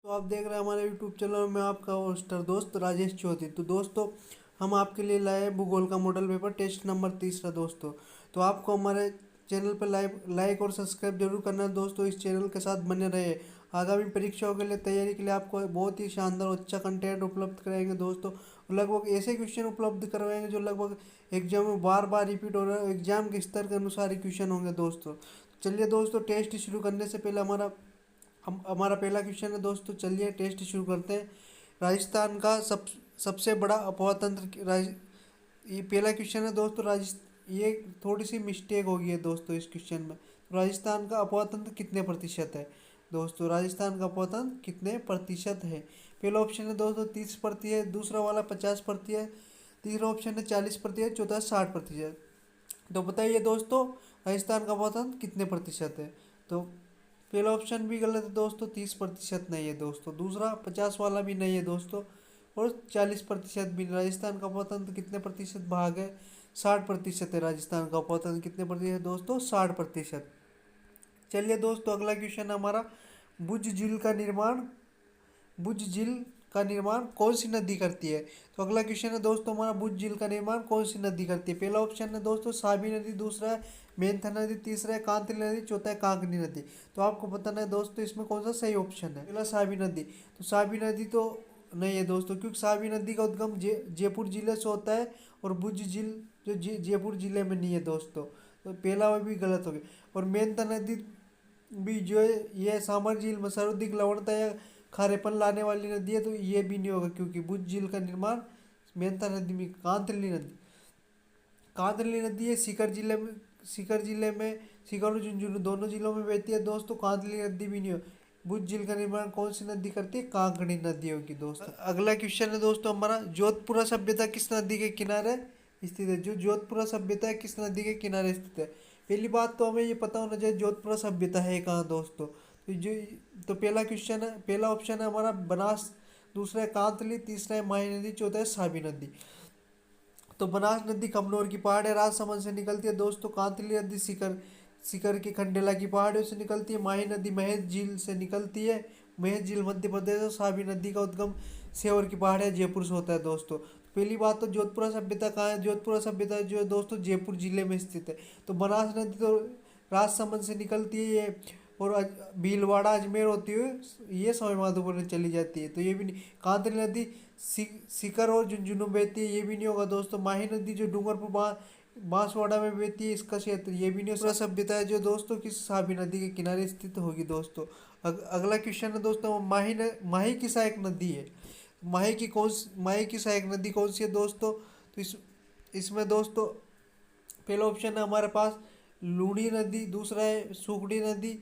तो आप देख रहे हैं हमारे यूट्यूब चैनल में आपका होस्टर दोस्त राजेश चौधरी। तो दोस्तों हम आपके लिए लाए हैं भूगोल का मॉडल पेपर टेस्ट नंबर 3 दोस्तों। तो आपको हमारे चैनल पर लाइक और सब्सक्राइब जरूर करना है दोस्तों। इस चैनल के साथ बने रहे। आगामी परीक्षाओं के लिए तैयारी के लिए आपको बहुत ही शानदार और अच्छा कंटेंट उपलब्ध कराएंगे दोस्तों। लगभग ऐसे क्वेश्चन उपलब्ध करवाएंगे जो लगभग एग्जाम में बार बार रिपीट हो रहा है। एग्जाम के स्तर के अनुसार ही क्वेश्चन होंगे दोस्तों। चलिए दोस्तों, टेस्ट शुरू करने से पहले हमारा पहला क्वेश्चन है दोस्तों। चलिए टेस्ट शुरू करते हैं। राजस्थान का सबसे बड़ा अफवाह ये पहला क्वेश्चन है दोस्तों। ये थोड़ी सी मिस्टेक हो गई है दोस्तों इस क्वेश्चन में। राजस्थान का अफवाह तंत्र कितने प्रतिशत है दोस्तों? राजस्थान का अफवाह तंत्र कितने प्रतिशत है? पहला ऑप्शन है दोस्तों 30%, दूसरा वाला 50%, तीसरा ऑप्शन है 40%, चौथा 60%। तो बताइए दोस्तों, राजस्थान का अफवाह तंत्र कितने प्रतिशत है? तो पहला ऑप्शन भी गलत है दोस्तों, 30% नहीं है दोस्तों। दूसरा 50 वाला भी नहीं है दोस्तों, और 40% भी नहीं। राजस्थान का अपतंत्र कितने प्रतिशत भाग है? 60% है। राजस्थान का अपतंत्र कितने प्रतिशत है दोस्तों? 60%। चलिए दोस्तों, अगला क्वेश्चन हमारा, भुज झील का निर्माण भुज झील का निर्माण कौन सी नदी करती है? तो अगला क्वेश्चन है दोस्तों हमारा, भुज झील का निर्माण कौन सी नदी करती है? पहला ऑप्शन है दोस्तों साबी नदी, दूसरा है मेंथा नदी, तीसरा है कांतली नदी, चौथा है कांगनी नदी। तो आपको बताना है दोस्तों इसमें कौन सा सही ऑप्शन है। पहला साबी नदी। तो साबी नदी तो नहीं है दोस्तों, क्योंकि साबी नदी का उद्गम जयपुर जिले से होता है, और भुज झील जो जयपुर जिले में नहीं है दोस्तों। तो पहला वो भी गलत हो गया। और मेंथा नदी भी जो है ये सामर झील में सर्वाधिक लवणता या खारेपन लाने वाली नदी है, तो ये भी नहीं होगा, क्योंकि भुज झील का निर्माण मेंथा नदी में, कांतली नदी है सीकर जिले में सीकर और झुंझुनू दोनों जिलों में बहती है दोस्तों। कांतली नदी भी नहीं हो। भुज झील का निर्माण कौन सी नदी करती है? कांकड़ी नदी होगी दोस्तों। अगला क्वेश्चन है दोस्तों हमारा, जोधपुरा सभ्यता किस नदी के किनारे स्थित है? जो जोधपुरा सभ्यता है किस नदी के किनारे स्थित है? पहली बात तो हमें ये पता होना चाहिए जोधपुरा सभ्यता है कहाँ दोस्तों। तो पहला क्वेश्चन है, पहला ऑप्शन है हमारा बनास, दूसरा है कांतली, तीसरा है माही नदी, चौथा है साबी नदी। तो बनास नदी कमनौर की पहाड़ है राजसमंद से निकलती है दोस्तों। कांतली नदी सीकर सीकर की खंडेला की पहाड़ियों से निकलती है। माही नदी महेश झील से निकलती है, महेश झील मध्य प्रदेश। और साबी नदी का उद्गम सेवर की पहाड़ है जयपुर से होता है दोस्तों। पहली बात तो जोधपुरा सभ्यता कहाँ है? जोधपुरा सभ्यता जो है दोस्तों जयपुर जिले में स्थित है। तो बनास नदी तो राजसमंद से निकलती है ये, और भीलवाड़ा अजमेर होती हुई ये सवाई माधोपुर में चली जाती है, तो ये भी नहीं। कांतली नदी सीकर और झुंझुनू बहती है, ये भी नहीं होगा दोस्तों। माही नदी जो डूंगरपुर बांसवाड़ा में बहती है, इसका क्षेत्र ये भी नहीं। पूरा सभ्यता है जो दोस्तों किस साबी नदी के किनारे स्थित होगी दोस्तों। अगला क्वेश्चन है दोस्तों, माही की सहायक नदी है। माही की सहायक नदी कौन सी है दोस्तों? तो इसमें दोस्तों पहला ऑप्शन है हमारे पास लूणी नदी, दूसरा है सुखड़ी नदी,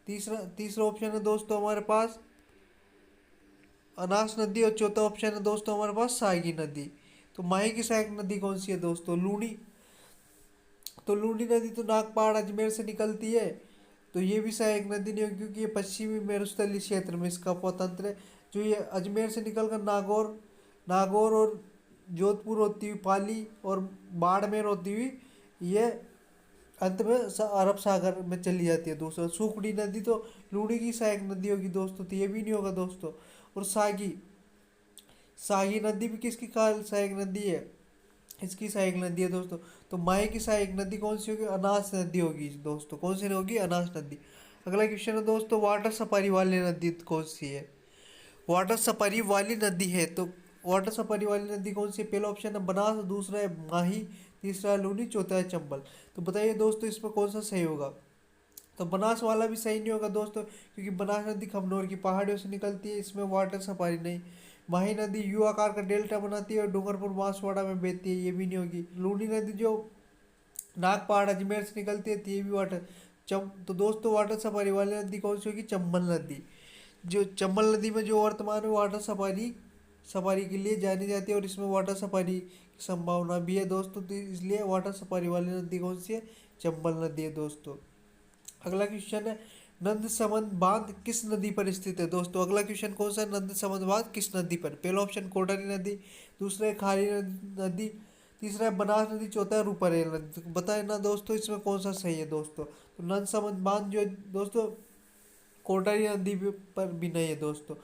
तीसरा तीसरा ऑप्शन है दोस्तों हमारे पास अनास नदी, और चौथा ऑप्शन है दोस्तों हमारे पास सागी नदी। तो माही की सहायक नदी कौन सी है दोस्तों? लूणी। तो लूणी नदी तो नागपाड़ अजमेर से निकलती है, तो ये भी सहायक नदी नहीं होगी, क्योंकि ये पश्चिमी मेरुस्थलीय क्षेत्र में इसका स्वतंत्र है। जो ये अजमेर से निकलकर नागौर नागौर और जोधपुर होती हुई पाली और बाड़मेर होती हुई ये अंत में अरब सागर में चली जाती है दोस्तों। सुखड़ी नदी तो लूणी की सहायक नदी होगी दोस्तों, तो ये भी नहीं होगा दोस्तों। और सागी सागी नदी भी किसकी सहायक नदी है? इसकी सहायक नदी है दोस्तों। तो माही की सहायक नदी कौन सी होगी? अनास नदी होगी दोस्तों। कौन सी होगी? अनास नदी। अगला क्वेश्चन है दोस्तों, वाटर सफारी वाली नदी कौन सी है? वाटर सफारी वाली नदी है, तो वाटर सफारी वाली नदी कौन सी है? पहला ऑप्शन है बनास, दूसरा है माही, तीसरा है लूनी, चौथा है चंबल। तो बताइए दोस्तों इसमें कौन सा सही होगा? तो बनास वाला भी सही नहीं होगा दोस्तों, क्योंकि बनास नदी खमनोर की पहाड़ियों से निकलती है, इसमें वाटर सफारी नहीं। माही नदी यू आकार का डेल्टा बनाती है और डूंगरपुर बांसवाड़ा में बहती है, ये भी नहीं होगी। लूनी नदी जो नागपाड़ अजमेर से निकलती है, तो ये भी वाटर तो दोस्तों वाटर सफारी वाली नदी कौन सी होगी? चंबल नदी। जो चंबल नदी में जो वर्तमान में वाटर सफारी सफारी के लिए जानी जाती है, और इसमें वाटर सफारी की संभावना भी है दोस्तों, तो इसलिए वाटर सफारी वाली नदी कौन सी है? चंबल नदी है दोस्तों। अगला क्वेश्चन है, नंद समंद बांध किस नदी पर स्थित है दोस्तों? अगला क्वेश्चन कौन सा है? नंद समंद बांध किस नदी पर? पहला ऑप्शन कोडरी नदी, दूसरा है खारी नदी, तीसरा है बनास नदी, चौथा है रूपारेल नदी। तो बताए ना दोस्तों इसमें कौन सा सही है दोस्तों? तो नंद समंद बांध जो है दोस्तों कोटारी नदी पर भी नहीं है दोस्तों।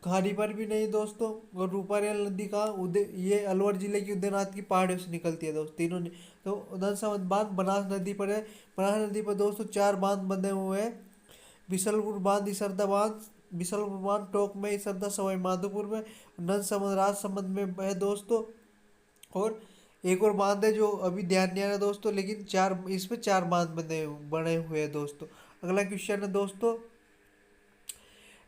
खाड़ी पर भी नहीं दोस्तों। और रूपारेल नदी का उदय, ये अलवर जिले की उदयनाथ की पहाड़ियों से निकलती है दोस्तों, तीनों ने। तो धनसमुद्र बांध बनास नदी पर है। बनास नदी पर दोस्तों चार बांध बने हुए हैं। बिसलपुर बांध, इसरदा बांध, बिसलपुर बांध टोक में, इसरदा सवाई माधोपुर में, नंदसमुद्र राजसमंद में है दोस्तों। और एक और बांध है जो अभी ध्यान नहीं आ रहा दोस्तों, लेकिन चार, इसमें चार बांध बने हुए हैं दोस्तों। अगला क्वेश्चन है दोस्तों,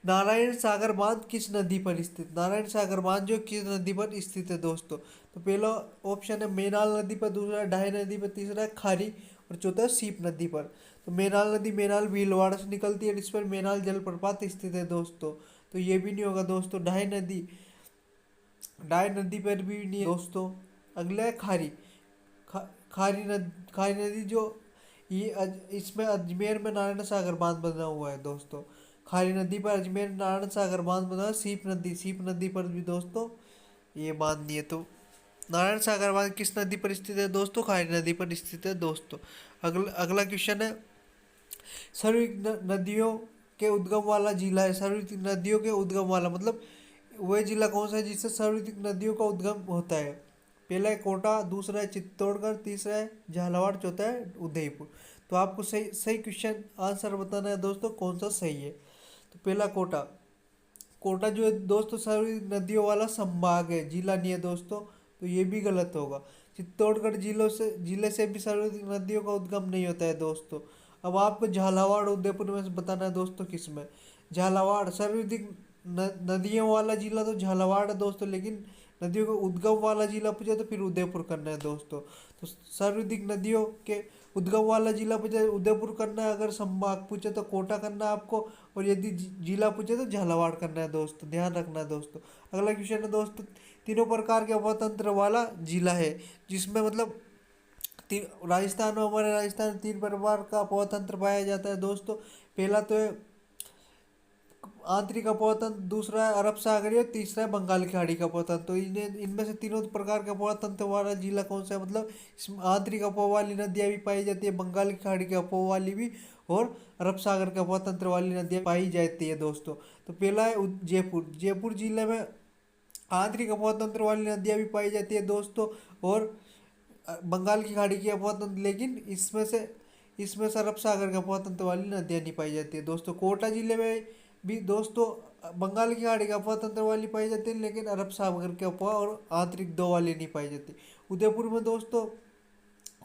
नारायण सागर बांध किस नदी पर स्थित? नारायण सागर बांध जो किस नदी पर स्थित है दोस्तों? तो पहला ऑप्शन है मेनाल नदी पर, दूसरा है डाही नदी पर, तीसरा है खारी, और चौथा है सीप नदी पर। तो मेनाल नदी मेनाल भीलवाड़ा से निकलती है, इस पर मेनाल जलप्रपात स्थित है दोस्तों। तो ये भी नहीं होगा दोस्तों। डाही नदी, डाही नदी पर भी नहीं है दोस्तों। अगला है खारी। खारी नदी जो ये इसमें अजमेर में नारायण सागर बांध बना हुआ है दोस्तों। खारी नदी पर अजमेर नारायण सागर बांध बना है। सीप नदी पर भी दोस्तों ये बांध नहीं है। तो नारायण सागर बांध किस नदी पर स्थित है दोस्तों? खारी नदी पर स्थित है दोस्तों। अगला अगला क्वेश्चन है, सर्वाधिक नदियों के उद्गम वाला जिला है। सर्वाधिक नदियों के उद्गम वाला मतलब वह जिला कौन सा है जिससे सर्वाधिक नदियों का उद्गम होता है? पहला है कोटा, दूसरा है चित्तौड़गढ़, तीसरा है झालावाड़, चौथा है उदयपुर। तो आपको सही सही क्वेश्चन आंसर बताना है दोस्तों, कौन सा सही है। तो पहला कोटा। कोटा जो है दोस्तों सर्वाधिक नदियों वाला संभाग है, जिला नहीं है दोस्तों। तो ये भी गलत होगा। चित्तौड़गढ़ जिले से भी सर्वाधिक नदियों का उद्गम नहीं होता है दोस्तों। अब आपको झालावाड़ उदयपुर में से बताना है दोस्तों किस में। झालावाड़ सर्वाधिक नदियों वाला जिला तो झालावाड़ है दोस्तों, लेकिन नदियों का उद्गम वाला जिला पूछे तो फिर उदयपुर करना है दोस्तों। तो सर्वाधिक नदियों के उद्गम वाला जिला पूछे उदयपुर करना है, अगर संभाग पूछे तो कोटा करना है आपको, और यदि जिला पूछे तो झालावाड़ करना है दोस्तों, ध्यान रखना है दोस्तों। अगला क्वेश्चन है दोस्तों, तीनों प्रकार के अपतंत्र वाला जिला है, जिसमें मतलब राजस्थान में, हमारे राजस्थान में तीन प्रकार का अपतंत्र पाया जाता है दोस्तों। पहला तो है आंतरिक अपतंत्र, दूसरा है अरब सागरीय, और तीसरा है बंगाल की खाड़ी का अपतंत्र। तो इन्हें इनमें से तीनों प्रकार के अपतंत्र वाला जिला कौन सा है? मतलब इसमें आंतरिक अपो वाली नदियाँ भी पाई जाती है, बंगाल की खाड़ी के अपो वाली भी, और अरब सागर के अपतंत्र वाली नदियाँ पाई जाती है दोस्तों। तो पहला है जयपुर। जयपुर जिले में आंतरिक अपतंत्र वाली नदियाँ भी पाई जाती है दोस्तों, और बंगाल की खाड़ी की अपतंत्र, लेकिन इसमें से अरब सागर के अपतंत्र वाली नदियाँ नहीं पाई जाती है दोस्तों। कोटा जिले में भी दोस्तों बंगाल की खाड़ी के अपतंत्र वाली पाई जाती है, लेकिन अरब सागर के अफवाह और आंतरिक दो वाली नहीं पाई जाती। उदयपुर में दोस्तों,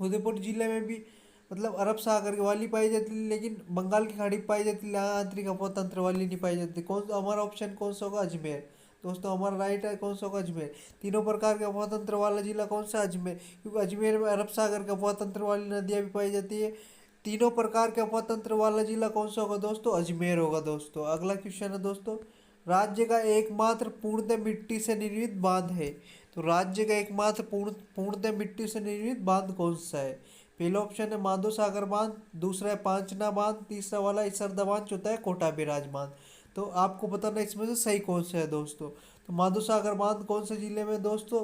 उदयपुर जिले में भी मतलब अरब सागर वाली पाई जाती है, लेकिन बंगाल की खाड़ी पाई जाती है, आंतरिक अपतंत्र वाली नहीं पाई जाती। कौन सा हमारा ऑप्शन कौन सा होगा? अजमेर दोस्तों, हमारा राइट है। कौन सा होगा? अजमेर। तीनों प्रकार के अपतंत्र वाला जिला कौन सा? अजमेर, क्योंकि अजमेर में अरब सागर के अपतंत्र वाली नदियाँ भी पाई जाती है। तीनों प्रकार के अपतंत्र वाला जिला कौन सा होगा दोस्तों? अजमेर होगा दोस्तों। अगला क्वेश्चन है दोस्तों, राज्य का एकमात्र पूर्णतः मिट्टी से निर्मित बांध है। तो राज्य का एकमात्र पूर्णतः मिट्टी से निर्मित बांध कौन सा है? पहला ऑप्शन है माधो सागर बांध, दूसरा है पांचना बांध, तीसरा वाला इसरदा बांध, चौथा है कोटा बिराज बांध। तो आपको बताना इसमें से सही कौन सा है दोस्तों। तो माधो सागर बांध कौन से जिले में दोस्तों?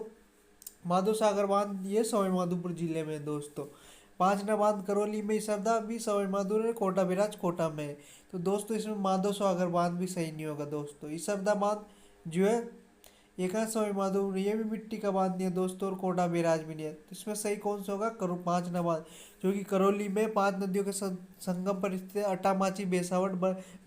माधो सागर बांध ये सवाई माधोपुर जिले में है दोस्तों। पांचना बांध करौली में, इसरदा भी सवाई माधोपुर है, कोटा बिराज कोटा में है। तो दोस्तों इसमें माधो सागर बांध भी सही नहीं होगा दोस्तों। इसरदा बांध जो है एक है सवाई माधोपुर, ये भी मिट्टी का बांध नहीं है दोस्तों, और कोटा बिराज भी नहीं है। तो इसमें सही कौन सा होगा? पांचना बांध, जो कि करौली में पांच नदियों के संगम पर स्थित है। अटामाची, बेसावट,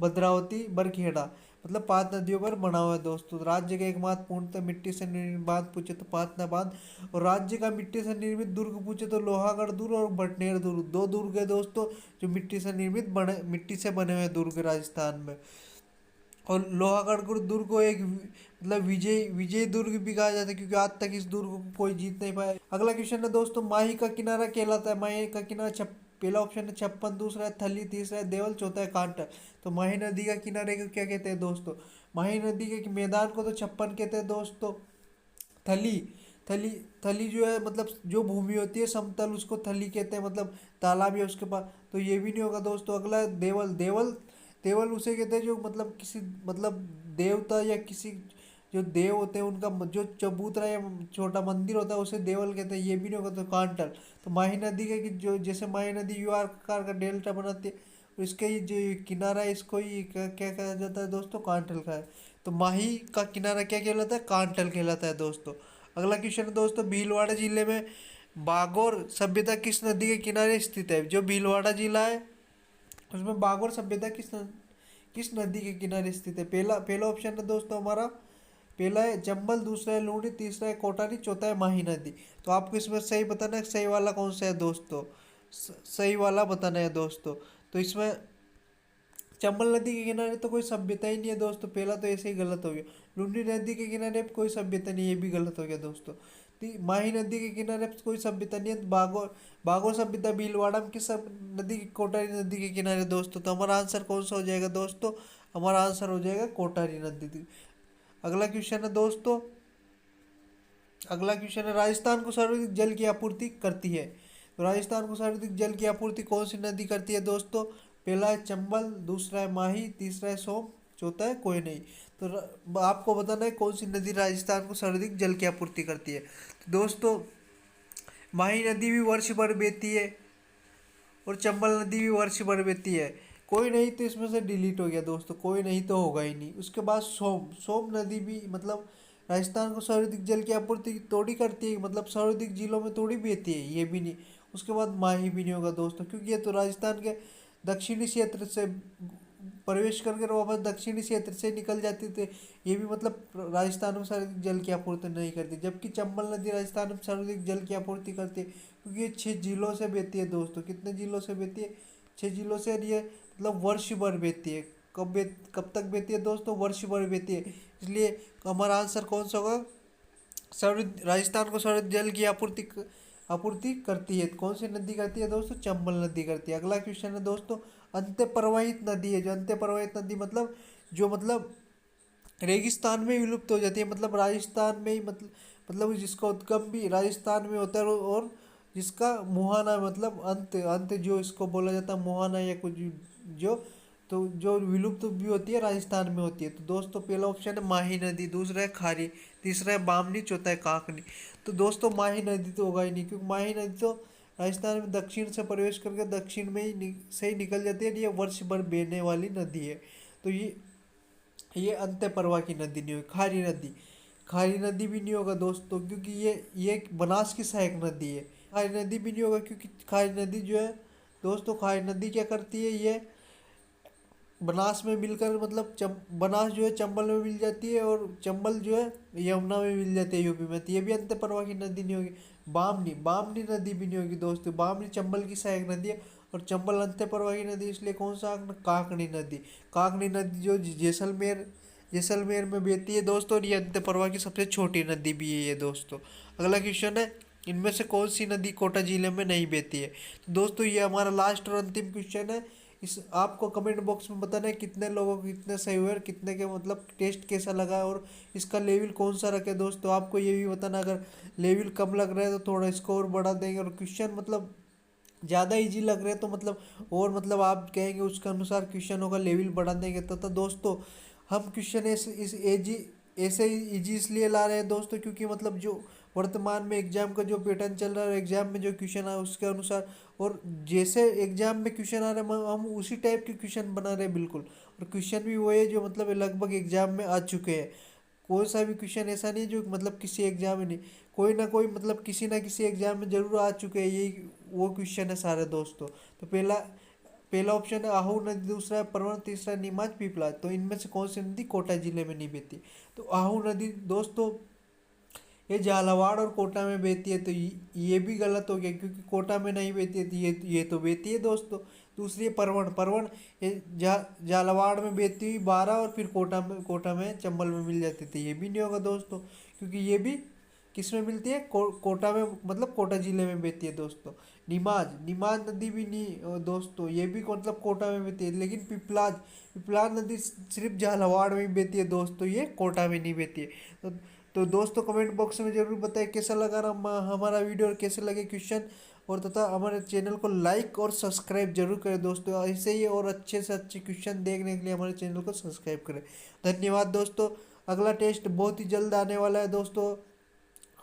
भद्रावती, बरखेड़ा, मतलब पांच नदियों पर बना हुआ है दोस्तों। तो राज्य का एकमात्र पूर्णतः मिट्टी से निर्मित बांध पूछे तो पांचना बांध, और राज्य का मिट्टी से निर्मित दुर्ग पूछे तो लोहागढ़ दुर्ग और बटनेर दुर्ग, दो दुर्ग है दोस्तों जो मिट्टी से बने हुए दुर्ग राजस्थान में। और लोहागढ़ दुर्ग को एक मतलब विजय दुर्ग भी कहा जाता है, क्योंकि आज तक इस दुर्ग को कोई जीत नहीं पाया। अगला क्वेश्चन है दोस्तों, माही का किनारा कहलाता है। माही का किनारा पहला ऑप्शन है छप्पन, दूसरा है थली, तीसरा है देवल, चौथा है कांटा। तो माही नदी का किनारे को क्या कहते हैं दोस्तों? माही नदी के मैदान को तो छप्पन कहते हैं दोस्तों। थली थली थली जो है मतलब जो भूमि होती है समतल, उसको थली कहते हैं, मतलब तालाब है उसके पास। तो ये भी नहीं होगा दोस्तों। अगला है देवल। देवल उसे कहते हैं जो मतलब किसी मतलब देवता या किसी जो देव होते हैं उनका जो चबूतरा या छोटा मंदिर होता है उसे देवल कहते हैं, ये भी नहीं होगा। तो कांटल। तो माही नदी के कि जो जैसे माही नदी यू आकार का डेल्टा बनाती है, और इसका ये जो किनारा है इसको ही क्या क्या कहा जाता है दोस्तों, कांटल का है। तो माही का किनारा क्या कहलाता है, कांटल कहलाता है दोस्तों। अगला क्वेश्चन है दोस्तों, भीलवाड़ा जिले में बागोर सभ्यता किस नदी के किनारे स्थित है। जो भीलवाड़ा जिला है उसमें बागोर सभ्यता किस नदी के किनारे स्थित है। पहला पहला ऑप्शन है दोस्तों हमारा, पहला है चंबल, दूसरा है लूनी, तीसरा है कोटारी, चौथा है माही नदी। तो आपको इसमें सही बताना है, सही वाला कौन सा है दोस्तों, सही वाला बताना है दोस्तों। तो इसमें चंबल नदी के किनारे तो कोई सभ्यता ही नहीं है दोस्तों, पहला तो ऐसे ही गलत हो गया। लुनी नदी के किनारे अब कोई सभ्यता नहीं है, ये भी गलत हो गया दोस्तों। माही नदी के किनारे अब कोई सभ्यता नहीं है। तो बागोर बागोर सभ्यता भीलवाड़ा में किस नदी की, कोटारी नदी के किनारे दोस्तों। तो हमारा आंसर कौन सा हो जाएगा दोस्तों, हमारा आंसर हो जाएगा कोटारी नदी। अगला क्वेश्चन है दोस्तों, अगला क्वेश्चन है, राजस्थान को सर्वाधिक जल की आपूर्ति करती है। तो राजस्थान को सर्वाधिक जल की आपूर्ति कौन सी नदी करती है दोस्तों। पहला है चंबल, दूसरा है माही, तीसरा है सोम, चौथा है कोई नहीं। तो आपको बताना है कौन सी नदी राजस्थान को सर्वाधिक जल की आपूर्ति करती है। तो दोस्तों माही नदी भी वर्ष भर बहती है और चंबल नदी भी वर्ष भर बहती है। कोई नहीं तो इसमें से डिलीट हो गया दोस्तों, कोई नहीं तो होगा ही नहीं। उसके बाद सोम सोम नदी भी मतलब राजस्थान को सर्वाधिक जल की आपूर्ति थोड़ी करती है, मतलब सर्वाधिक जिलों में थोड़ी बहती है, ये भी नहीं। उसके बाद माही भी नहीं होगा दोस्तों, क्योंकि ये तो राजस्थान के दक्षिणी क्षेत्र से प्रवेश करके वापस दक्षिणी क्षेत्र से निकल जाती थे। ये भी मतलब राजस्थान में सर्वाधिक जल की आपूर्ति नहीं करती, जबकि चंबल नदी राजस्थान में सर्वाधिक जल की आपूर्ति करती है, क्योंकि ये 6 जिलों से बहती है दोस्तों। कितने जिलों से बहती है, 6 जिलों से। और ये मतलब वर्ष भर बहती है। कब तक बहती है दोस्तों, वर्ष भर बहती है। इसलिए हमारा आंसर कौन सा होगा, सर्वाधिक राजस्थान को सर्वाधिक जल की आपूर्ति करती है। कौन सी नदी करती है दोस्तों, चंबल नदी करती है। अगला क्वेश्चन है दोस्तों, अंत्य प्रवाहित नदी है। जो अंत्य प्रवाहित नदी मतलब जो मतलब रेगिस्तान में विलुप्त हो जाती है, मतलब राजस्थान में ही मतलब जिसका उद्गम भी राजस्थान में होता है, और जिसका मुहाना मतलब अंत अंत जो इसको बोला जाता है मुहाना या कुछ जो, तो जो विलुप्त भी होती है राजस्थान में होती है। तो दोस्तों पहला ऑप्शन है माही नदी, दूसरा है खारी, तीसरा है बामनी, चौथा है काकनी। तो दोस्तों माही नदी तो होगा ही नहीं, क्योंकि माही नदी तो राजस्थान में दक्षिण से प्रवेश करके दक्षिण में ही से ही निकल जाती है, ये वर्ष भर बहने वाली नदी है। तो ये अंत्य प्रवाह की नदी नहीं होगी। खारी नदी, खारी नदी भी नहीं होगा दोस्तों, क्योंकि ये बनास की सहायक नदी है। खारी नदी भी नहीं होगा, क्योंकि खारी नदी जो है दोस्तों, खारी नदी क्या करती है, ये बनास में मिलकर मतलब बनास जो है चंबल में मिल जाती है, और चंबल जो है यमुना में मिल जाती है यूपी में। तो ये भी अंत्य प्रवाह की नदी नहीं होगी। बामनी बामनी नदी भी नहीं होगी दोस्तों, बामनी चंबल की सहायक नदी है, और चंबल अंत्य प्रवाह की नदी, इसलिए कौन सा, काकनी नदी। काकनी नदी जो जैसलमेर जैसलमेर में बहती है दोस्तों, और ये अंत्य प्रवाह की सबसे छोटी नदी भी है ये दोस्तों। अगला क्वेश्चन है, इनमें से कौन सी नदी कोटा जिले में नहीं बहती है। तो दोस्तों ये हमारा लास्ट और अंतिम क्वेश्चन है। इस आपको कमेंट बॉक्स में बताना है कितने लोगों को कितने सही हुए, और कितने के मतलब टेस्ट कैसा लगा, और इसका लेवल कौन सा रखे दोस्तों। आपको ये भी बताना, अगर लेवल कम लग रहा है तो थोड़ा स्कोर बढ़ा देंगे, और क्वेश्चन मतलब ज़्यादा इजी लग रहे हैं तो मतलब और मतलब आप कहेंगे उसके अनुसार क्वेश्चनों का लेवल बढ़ा देंगे। तो दोस्तों हम क्वेश्चन इस एजी ऐसे ही इजी इसलिए ला रहे हैं दोस्तों, क्योंकि मतलब जो वर्तमान में एग्जाम का जो पैटर्न चल रहा है, एग्जाम में जो क्वेश्चन है उसके अनुसार, और जैसे एग्जाम में क्वेश्चन आ रहे हैं हम उसी टाइप के क्वेश्चन बना रहे हैं बिल्कुल। और क्वेश्चन भी वो है जो मतलब लगभग एग्जाम में आ चुके हैं। कोई सा भी क्वेश्चन ऐसा नहीं जो मतलब किसी एग्जाम में नहीं, कोई ना कोई मतलब किसी ना किसी एग्जाम में जरूर आ चुके हैं। यही वो क्वेश्चन है सारे दोस्तों। तो पहला पहला ऑप्शन है आहू नदी, दूसरा है परवन, तीसरा नीमाच पीपला। तो इनमें से कौन सी नदी कोटा जिले में नहीं बहती। तो आहू नदी दोस्तों ये झालावाड़ और कोटा में बहती है। तो ये भी गलत हो गया, क्योंकि कोटा में नहीं बहती है, तो ये तो बहती है दोस्तों। दूसरी है परवन, परवन ये झालावाड़ में बहती हुई 12, और फिर कोटा में चंबल में मिल जाती थी। ये भी नहीं होगा दोस्तों, क्योंकि ये भी किस में मिलती है, कोटा में, मतलब कोटा जिले में बहती है दोस्तों। निमाज निमाज नदी भी नहीं दोस्तों, ये भी मतलब कोटा में बहती है। लेकिन पिपलाज नदी सिर्फ झालावाड़ में ही बहती है दोस्तों, ये कोटा में नहीं बहती है। तो दोस्तों कमेंट बॉक्स में जरूर बताएं कैसा लगा हमारा वीडियो, और कैसे लगे क्वेश्चन, और तथा हमारे चैनल को लाइक और सब्सक्राइब जरूर करें दोस्तों। ऐसे ही और अच्छे से अच्छे क्वेश्चन देखने के लिए हमारे चैनल को सब्सक्राइब करें। धन्यवाद दोस्तों। अगला टेस्ट बहुत ही जल्द आने वाला है दोस्तों,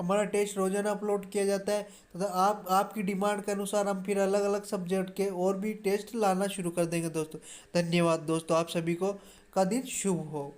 हमारा टेस्ट रोजाना अपलोड किया जाता है तथा आपकी डिमांड के अनुसार हम फिर अलग अलग सब्जेक्ट के और भी टेस्ट लाना शुरू कर देंगे दोस्तों। धन्यवाद दोस्तों, आप सभी को का दिन शुभ हो।